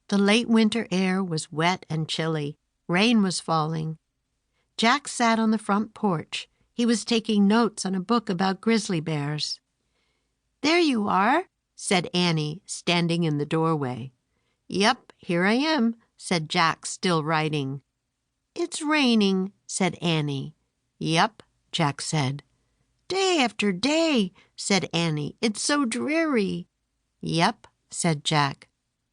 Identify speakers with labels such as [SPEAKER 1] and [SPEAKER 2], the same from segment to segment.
[SPEAKER 1] The late winter air was wet and chilly. Rain was falling. Jack sat on the front porch. He was taking notes on a book about grizzly bears. "There you are," said Annie, standing in the doorway. "Yep, here I am," said Jack, still writing. "It's raining," said Annie. "Yep," Jack said. "Day after day," said Annie. "It's so dreary." "Yep," said Jack.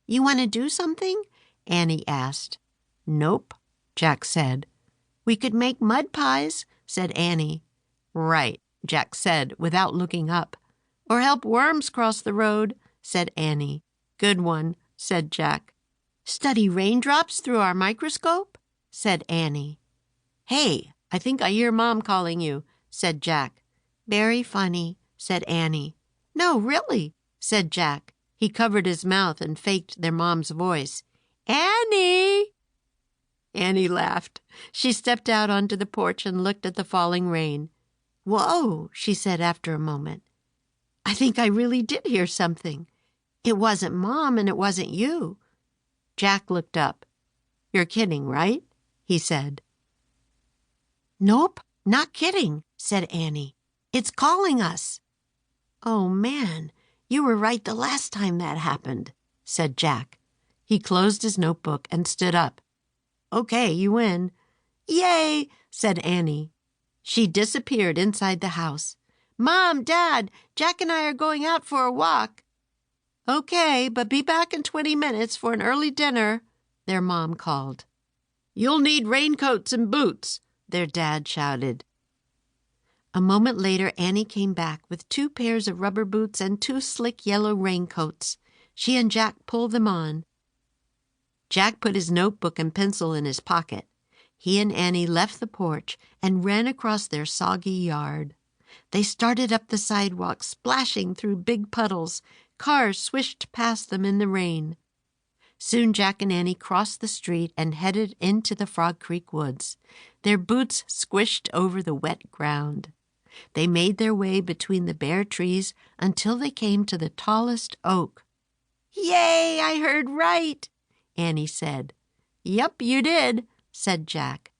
[SPEAKER 1] "You want to do something?" Annie asked. "Nope," Jack said. "We could make mud pies," said Annie. "Right," Jack said, without looking up. "Or help worms cross the road," said Annie. "Good one," said Jack. "Study raindrops through our microscope," said Annie. "Hey, I think I hear Mom calling you," said Jack. "Very funny," said Annie. "No, really," said Jack. He covered his mouth and faked their mom's voice. "Annie!" Annie laughed. She stepped out onto the porch and looked at the falling rain. "Whoa," she said after a moment. "I think I really did hear something. It wasn't Mom and it wasn't you." Jack looked up. "You're kidding, right?" he said. "Nope, not kidding," said Annie. "It's calling us." "Oh, man, you were right the last time that happened," said Jack. He closed his notebook and stood up. "Okay, you win." "Yay!" said Annie. She disappeared inside the house. "Mom, Dad, Jack and I are going out for a walk." "Okay, but be back in 20 minutes for an early dinner," their mom called. "You'll need raincoats and boots," their dad shouted. A moment later, Annie came back with 2 pairs of rubber boots and 2 slick yellow raincoats. She and Jack pulled them on. Jack put his notebook and pencil in his pocket. He and Annie left the porch and ran across their soggy yard. They started up the sidewalk, splashing through big puddles. Cars swished past them in the rain. Soon Jack and Annie crossed the street and headed into the Frog Creek woods. Their boots squished over the wet ground. They made their way between the bare trees until they came to the tallest oak. "Yay, I heard right," Annie said. "Yup, you did," said Jack.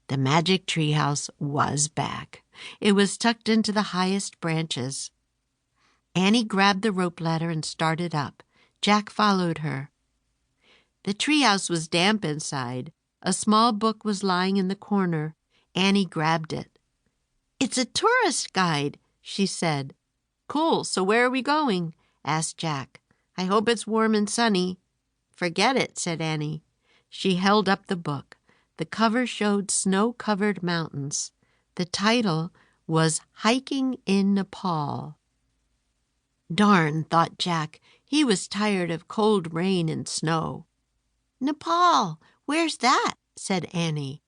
[SPEAKER 1] The magic treehouse was back. It was tucked into the highest branches. Annie grabbed the rope ladder and started up. Jack followed her. The treehouse was damp inside. A small book was lying in the corner. Annie grabbed it. "It's a tourist guide," she said. "Cool, so where are we going?" asked Jack. "I hope it's warm and sunny." "Forget it," said Annie. She held up the book. The cover showed snow-covered mountains. The title was Hiking in Nepal. Darn, thought Jack. He was tired of cold rain and snow. "Nepal, where's that?" said Annie.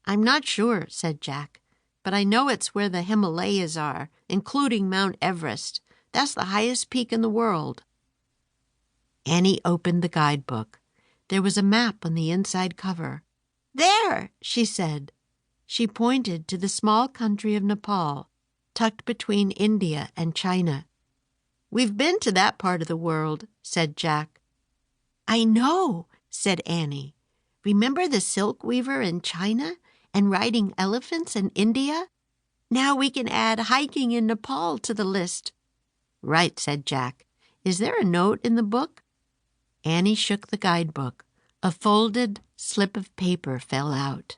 [SPEAKER 1] "I'm not sure," said Jack, "but I know it's where the Himalayas are, including Mount Everest. That's the highest peak in the world." Annie opened the guidebook. There was a map on the inside cover. "There," she said. She pointed to the small country of Nepal, tucked between India and China. "We've been to that part of the world," said Jack. "I know," said Annie. "Remember the silk weaver in China and riding elephants in India? Now we can add hiking in Nepal to the list." "Right," said Jack. "Is there a note in the book?" Annie shook the guidebook. A folded slip of paper fell out.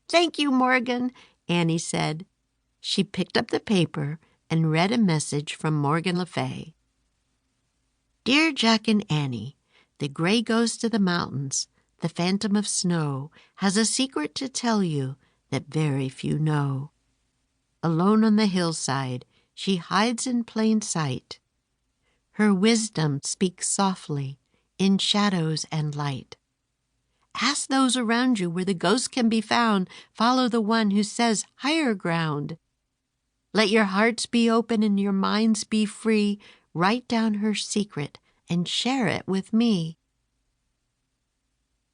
[SPEAKER 1] "Thank you, Morgan," Annie said. She picked up the paper and read a message from Morgan Le Fay. "Dear Jack and Annie, the gray ghost of the mountains, the phantom of snow, has a secret to tell you that very few know. Alone on the hillside, she hides in plain sight. Her wisdom speaks softly in shadows and light. Ask those around you where the ghost can be found. Follow the one who says higher ground. Let your hearts be open and your minds be free. Write down her secret and share it with me."